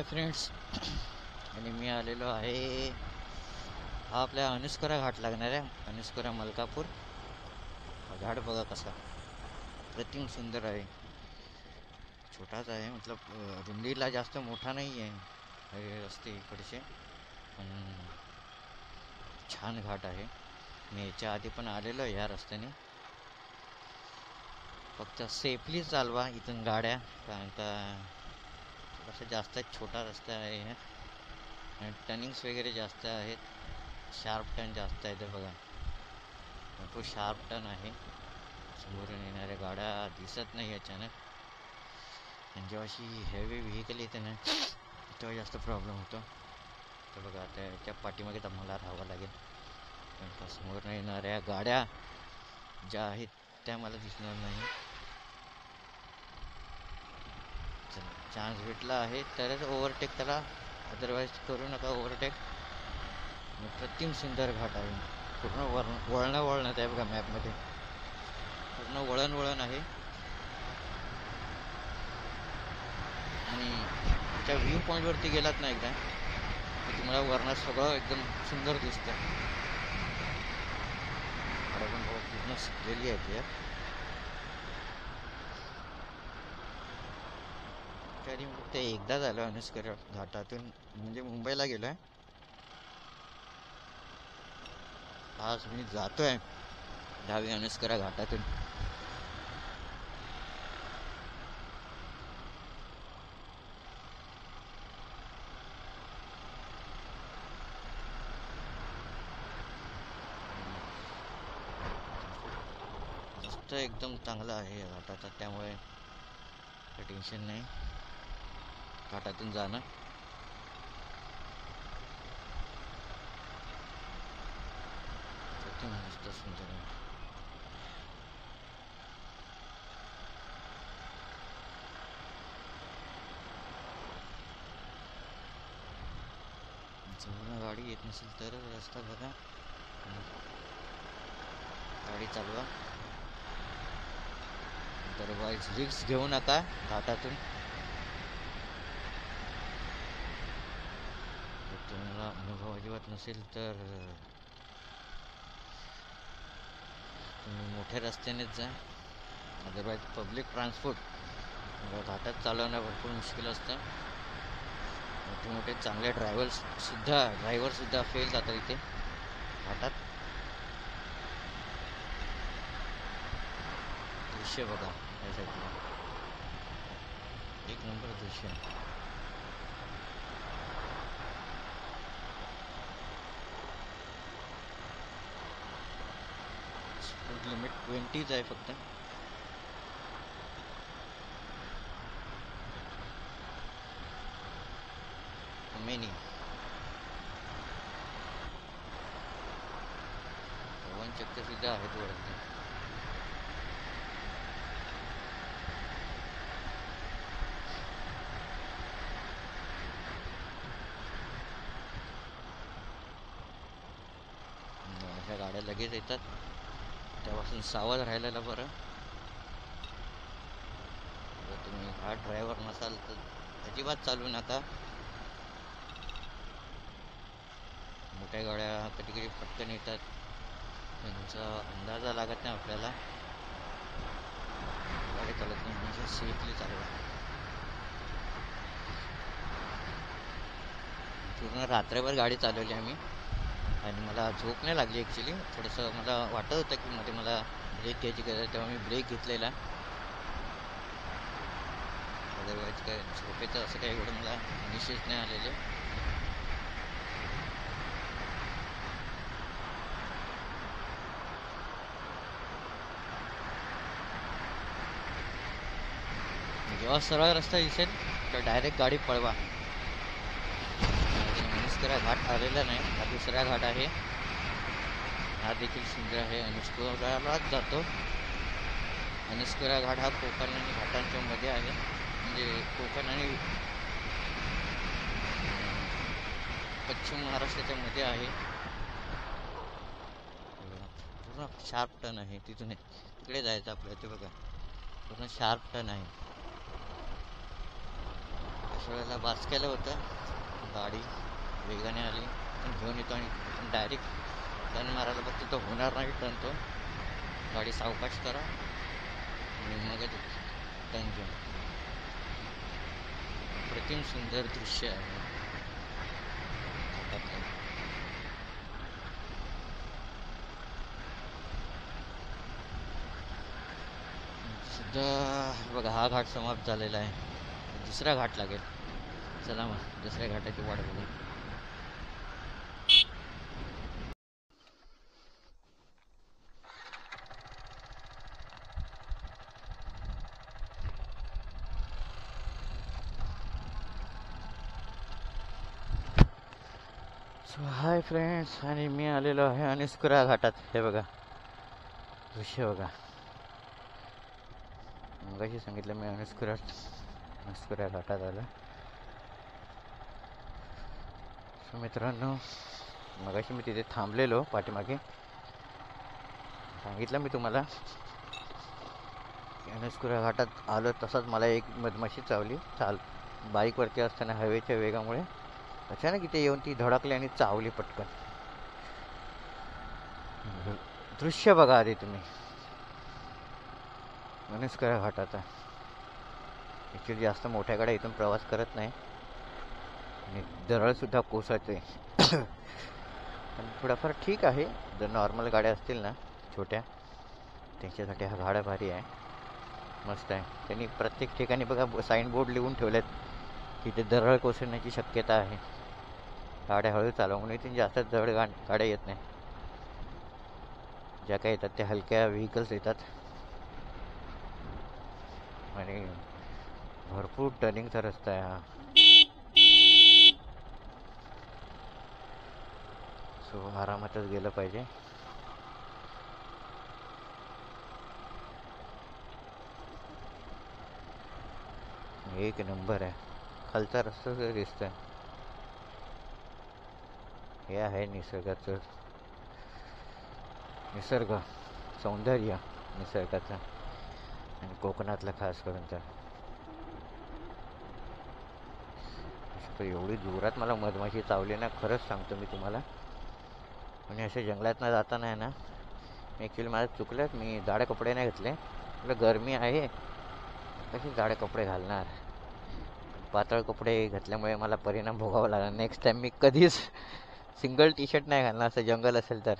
Friends, आणि मी आलेलो आहे हा आपल्या अनुस्कुरा घाट लागणार आहे. अनुस्कुरा मलकापूर हा घाट बघा कसा प्रतिम सुंदर आहे. छोटाच आहे, मतलब रुंदीला जास्त मोठा नाही आहे हे रस्ते इकडचे, पण छान घाट आहे. मी याच्या आधी पण आलेलो आहे या रस्त्याने. फक्त सेफली चालवा इथून गाड्या, कारण का थोडासा जास्त छोटा रस्ता आहे आणि टर्निंग्स वगैरे जास्त आहेत. शार्प टर्न जास्त आहे. तर बघा तो शार्प टर्न आहे. समोरून येणाऱ्या गाड्या दिसत नाही अचानक, आणि जेव्हा अशी हेवी व्हेकल येते ना तेव्हा जास्त प्रॉब्लेम होतो. तर बघा आता याच्या पाठीमागे तर मला राहावं लागेल, कारण का समोरून येणाऱ्या गाड्या ज्या आहेत त्या मला दिसणार नाही. चान्स भेटला आहे तरच ओव्हरटेक करा, अदरवाईज करू नका ओव्हरटेक. प्रतिम सुंदर घाट आहे. पूर्ण वळणात आहे बघा. मॅपमध्ये पूर्ण वळण आहे. आणि त्या व्ह्यू पॉईंटवरती गेलात ना एकदा की तुम्हाला वरणात सगळं एकदम सुंदर दिसतं. पण पूर्ण सुटलेली आहे ती. तरी फक्त एकदा झालं अनुस्कुरा घाटातून, म्हणजे मुंबईला गेलोय. आज मी जातोय 10वी अनुस्कुरा घाटातून. रस्ता एकदम चांगला आहे या घाटाचा, त्यामुळे काही टेन्शन नाही घाटातून जाणं. एकदम मस्त सुंदर आहे. जवळ गाडी येत नसेल तर रस्ता बघा, गाडी चालवा. अदरवाईज रिस्क घेऊ नका घाटातून. तुम्हाला अनुभव अजिबात नसेल तर तुम्ही मोठ्या रस्त्यानेच जा. अदरवाईज पब्लिक ट्रान्सपोर्ट घाटात चालवणं भरपूर मुश्किल असतं. मोठे चांगले ड्रायव्हर सुद्धा फेल जातात इथे घाटात. दृश्य बघा या साईडला, एक नंबर दृश्य. स्पीड लिमिट 20च आहे फक्त. मेनी पवन चक्कर सुद्धा आहेत वरती. अशा गाड्या लगेच येतात, त्यापासून सावध राहिलेलं बरं. जर तुम्ही घाट ड्रायव्हर नसाल तर अजिबात चालू नका. मोठ्या गाड्या कधी कधी पटकन येतात, त्यांचा अंदाजा लागत नाही आपल्याला. गाडी चालत नाही म्हणजे सेफली चालवा. पूर्ण रात्रभर गाडी चालवली आम्ही, आणि मला झोप नाही लागली ॲक्च्युली. थोडंसं मला वाटत होतं की मध्ये मला ब्रेक घ्यायची गरज, तेव्हा मी ब्रेक घेतलेला. अदरवाईज काय झोपेचं असं काही एवढं मला निश्चित नाही आलेले. जेव्हा सरळ रस्ता दिसेल तर डायरेक्ट गाडी पळवा. अनुस्कुरा घाट आलेला नाही, हा दुसरा घाट आहे. हा देखील सुंदर आहे. अनुस्कुरालाच जातो. अनुस्कुरा घाट हा कोकण आणि घाटांच्या मध्ये आहे, म्हणजे कोकण आणि पश्चिम महाराष्ट्राच्या मध्ये आहे. पूर्ण शार्प टर्न आहे, तिथून तिकडे जायचं आपल्याला. ते बघा पूर्ण शार्प टर्न आहे. वेळेला बास केलं होतं. गाडी वेगाने आली पण घेऊन येतो आणि डायरेक्ट टर्न मारायला बघतो तर होणार नाही टर्न तो. गाडी सावकाश करा आणि मगच टर्न घेऊन. अप्रतिम सुंदर दृश्य आहे घाटातलं. सुद्धा बघा हा घाट समाप्त झालेला आहे. दुसरा घाट लागेल. चला मग दुसऱ्या घाटाची वाट बघू. सो हाय फ्रेंड्स, आणि मी आलेलो आहे अनिस्कुरा घाटात. हे बघा दृश्य बघा. मगाशी सांगितलं मी अनिस्कुरा घाटात आलं. सो मित्रांनो, मगाशी मी तिथे थांबलेलो पाठीमागे. सांगितलं मी तुम्हाला अनिस्कुरा घाटात आलो तसंच मला एक मधमाशी चावली. बाईकवरती असताना हवेच्या वेगामुळे अचानक इथे येऊन ती धडकली आणि चावली पटकन. दृश्य बघा आधी तुम्ही अनिस्कुरा घाटाचा. ॲक्च्युली जास्त मोठ्या गाड्या इथून प्रवास करत नाही आणि दरडसुद्धा कोसळते. पण थोडाफार ठीक आहे. जर नॉर्मल गाड्या असतील ना छोट्या, त्यांच्यासाठी हा घाडा भारी आहे, मस्त आहे. त्यांनी प्रत्येक ठिकाणी बघा साईन बोर्ड लिहून ठेवलेत की ते दरड कोसळण्याची शक्यता आहे, गाड्या हळू चालवा म्हणून. इथे जास्त जड गाड्या येत नाही. ज्या काही येतात त्या हलक्या व्हेकल्स येतात आणि भरपूर टर्निंगचा रस्ता आहे हा. सो आरामातच गेलं पाहिजे. एक नंबर आहे. खालचा रस्ता जो दिसतोय हे आहे निसर्ग सौंदर्य निसर्गाचं, आणि कोकणातलं खास करून. तर एवढी जोरात मला मधमाशी चावली ना, खरंच सांगतो मी तुम्हाला. आणि अशा जंगलातनं जाताना आहे ना, ॲक्च्युली माझं चुकलं, मी जाडे कपडे नाही घातले. म्हटलं गरमी आहे, कसे जाडे कपडे घालणार. पातळ कपडे घातल्यामुळे मला परिणाम भोगावा लागला. नेक्स्ट टाइम मी कधीच सिंगल टी शर्ट नाही घालणार. असं जंगल असेल तर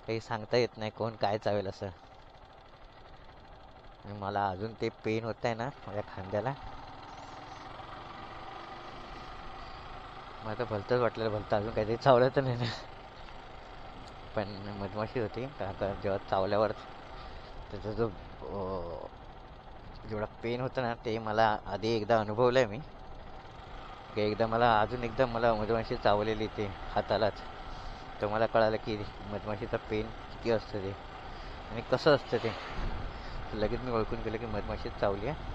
काही सांगता येत नाही कोण काय चावेल असं. आणि मला अजून ते पेन होत आहे ना माझ्या खांद्याला. मला भलतंच वाटलं, भलतं अजून काहीतरी चावलं तर नाही ना. पण मधमाशी होती. का जेव्हा चावल्यावर त्याचा जो जेवढा पेन होता ना ते मला आधी एकदा अनुभवलं आहे मी. अजून एकदा मला मधमाशी चावलेली ते हातालाच. तर मला कळालं की मधमाशीचा पेन किती असतं ते आणि कसं असतं ते. लगेच मी ओळखून गेलं की मधमाशीच चावली आहे.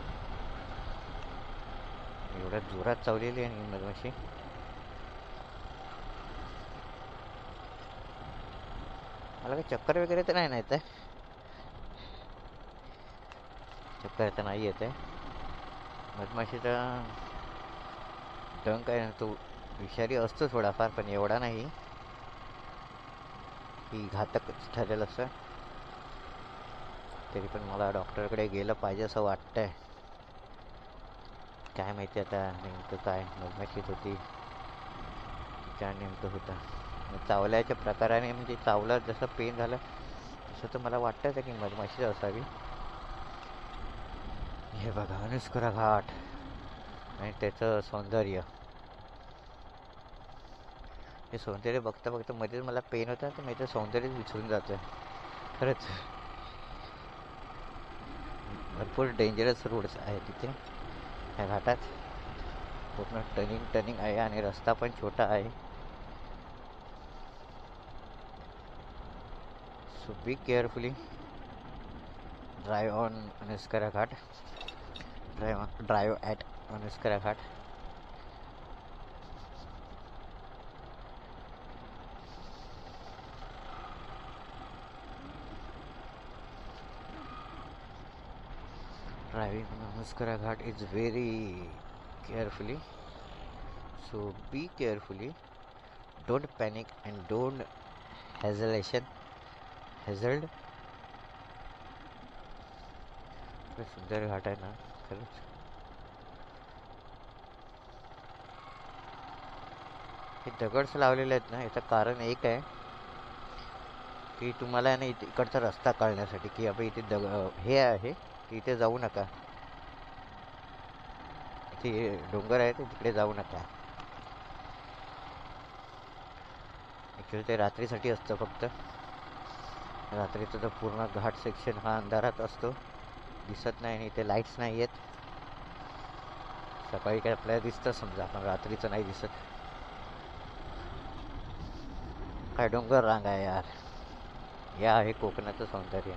एवढ्या जोरात चावलेली आहे मधमाशी. मला काही चक्कर वगैरे तर नाही येत आहे. चक्कर तर नाही येत आहे. मधमाशीचा डंक आहे ना तो विषारी असतो थोडाफार, पण एवढा नाही की घातक ठरेल असं. तरी पण मला डॉक्टरकडे गेलं पाहिजे असं वाटतंय. काय माहिती आता नेमकं काय मधमाशीत होती, काय नेमकं होतं. चावल्याच्या प्रकाराने म्हणजे चावलं जसं पेन झालं तसं तर मला वाटतं की मधमाशीच असावी. हे बघा अनिस्कुरा घाट आणि त्याचं सौंदर्य. हे सौंदर्य बघता बघता मध्येच मला पेन होता तर मी ते सौंदर्यच विसरून जातोय खरंच. भरपूर डेंजरस रोड्स आहेत तिथे ह्या घाटात. पूर्ण टर्निंग आहे आणि रस्ता पण छोटा आहे. So be carefully drive on Anuskura Ghat. Drive at Anuskura Ghat. Driving on Anuskara Ghat is very carefully. So be carefully. Don't panic and don't hesitation. Hazard. सुंदर घाट आहे ना खरंच. हे दगड्स लावलेले आहेत ना, याचं कारण एक आहे की तुम्हाला ना इकडचा रस्ता कळण्यासाठी की आपण इथे हे आहे की इथे जाऊ नका, इथे डोंगर आहे तिकडे जाऊ नका. ॲक्च्युली ते रात्रीसाठी असतं फक्त. रात्रीचं तर पूर्ण घाट सेक्शन हा अंधारात असतो, दिसत नाही आणि इथे लाईट्स नाही आहेत. सकाळी काय आपल्याला दिसतं समजा, पण रात्रीचं नाही दिसत. काय डोंगर रांग आहे यार. या आहे कोकणाचं सौंदर्य,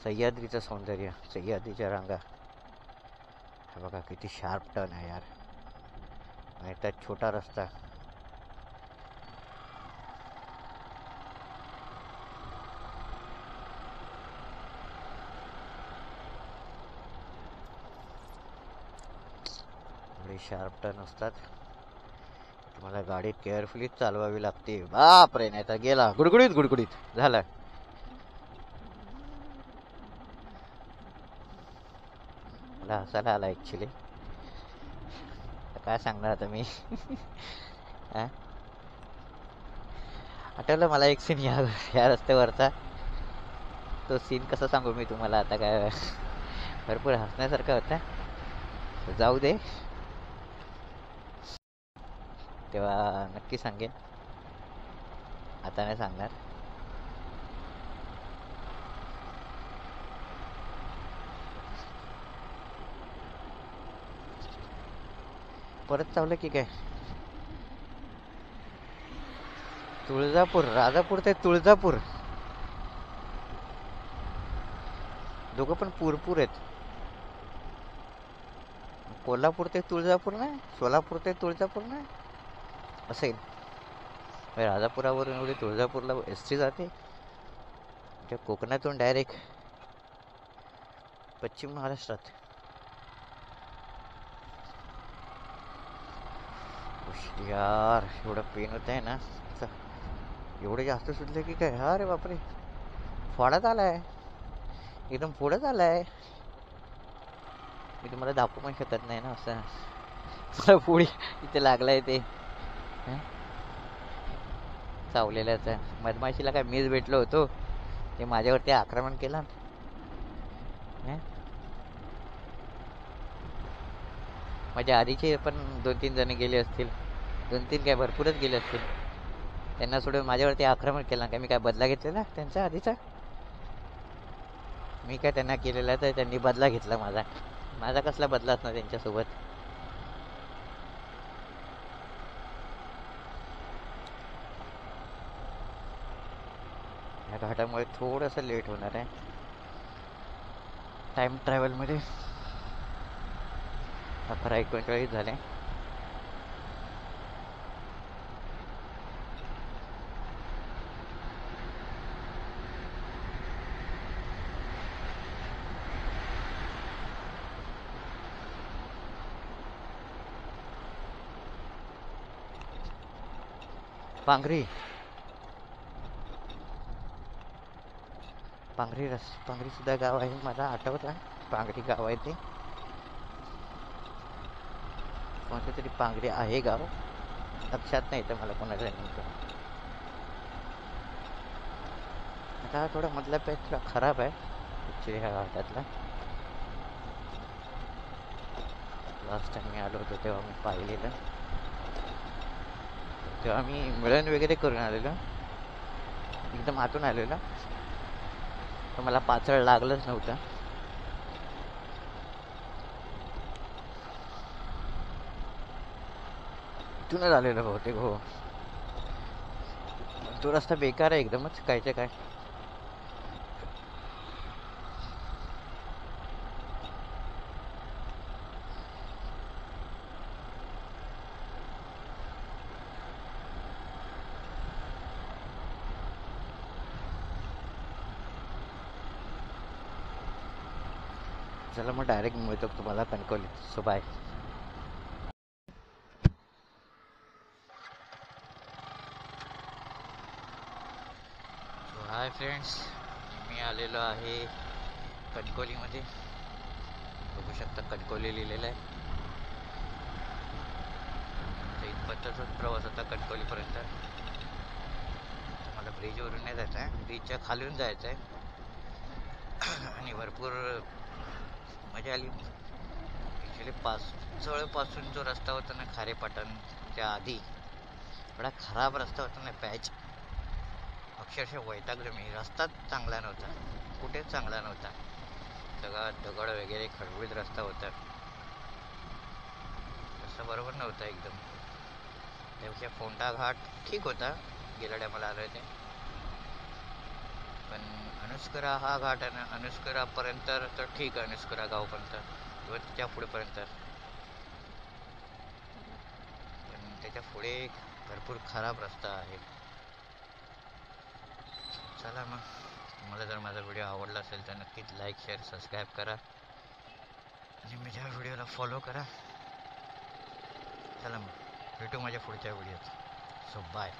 सह्याद्रीचं सौंदर्य, सह्याद्रीच्या रांगा. हा बघा किती शार्प टर्न आहे यार, आणि त्यात छोटा रस्ता. शार्प टर्न असतात, तुम्हाला गाडी केअरफुली चालवावी लागते. बापरे, नाही तर गेला गुडगुडीत गुडगुडीत झाला. मला हसायला आला ऍक्च्युली. काय सांगणार आता मी. आठवलं मला एक सीन या रस्त्यावरचा. तो सीन कसा सांगू मी तुम्हाला आता, काय भरपूर हसण्यासारखा होता. जाऊ दे, तेव्हा नक्की सांगेन, आता नाही सांगणार. परत चावलं की काय. तुळजापूर, राजापूर ते तुळजापूर दोघं पण पूरपूर आहेत. कोल्हापूर ते तुळजापूर नाही, सोलापूर ते तुळजापूर नाही असेल. राजापुरावरून एवढी तुळजापूरला एसटी जाते, त्या कोकणातून डायरेक्ट पश्चिम महाराष्ट्रात. यार एवढं पेन होत आहे ना, एवढे जास्त सुटले की काय. अरे बापरे, फोडात आलाय, एकदम फोडत आलाय. मी तुम्हाला दाखवू पण शकत नाही ना असं. मला पुढे इथे लागलाय ते चावलेल्याच. मधमाशीला काय मीच भेटलो होतो, ते माझ्यावरती आक्रमण केलं. माझ्या आधीचे पण 2-3 जण गेले असतील, 2-3 काय भरपूरच गेले असतील. त्यांना सोडून माझ्यावरती आक्रमण केलं. काय मी काय बदला घेतलेला त्यांचा आधीचा? मी काय त्यांना केलेला तर त्यांनी बदला घेतला माझा. माझा कसला बदलाच ना त्यांच्यासोबत. या घाटामुळे थोडंसं लेट होणार आहे टाइम ट्रॅव्हल मध्ये. 11:39 झाले. पांगरी, पांगरी सुद्धा गाव आहे, मला आठवत आहे. पांगरी गाव आहे ते, कोणतं तरी पांगरी आहे गाव, लक्षात नाही तर मला कोणाला नेमकं. आता थोडा मधला पॅच थोडा खराब आहे ॲक्च्युली ह्या घाटातला. लास्ट टाइम मी आलो होतो तेव्हा मी पाहिलेलं, तेव्हा मी मिळण वगैरे करून आलेलो, एकदम आतून आलेलो, तर मला पाचळ लागलंच नव्हतं. इथूनच आलेलं बहुतेक. हो, तो रस्ता बेकार आहे एकदमच, कायच्या काय. चला मग डायरेक्ट मिळतो तुम्हाला कणकवलीत. So bye. So hi friends, मी आलेलो आहे कणकवलीमध्ये. बघू शकता कणकवली लिहिलेलं आहे. तर इथपर्यंतचाच प्रवास होता कणकवलीपर्यंत. मला ब्रिजवरून नाही जायचं आहे, ब्रिजच्या खालून जायचं आहे. आणि भरपूर मजा आली. ॲक्च्युली पाचसोळपासून जो रस्ता होता ना खारेपाटणच्या आधी, एवढा खराब रस्ता होता ना, पॅच अक्षरशः वैतागलो मी. रस्ताच चांगला नव्हता, कुठेच चांगला नव्हता. सगळा दगड वगैरे खडबडीत रस्ता होता. रस्ता बरोबर नव्हता एकदम. त्यापेक्षा फोंडा घाट ठीक होता, गेल्या टायमाला आलो ते. पण अनुस्करा हा घाट आहे ना, अनुस्करापर्यंत तर ठीक आहे, अनुस्करा गावपर्यंत किंवा त्याच्या पुढेपर्यंत. पण त्याच्या पुढे भरपूर खराब रस्ता आहे. चला मग, तुम्हाला जर माझा व्हिडिओ आवडला असेल तर नक्कीच लाईक, शेअर, सबस्क्राईब करा आणि माझ्या व्हिडिओला फॉलो करा. चला मग, भेटू माझ्या पुढच्या व्हिडिओत. So bye.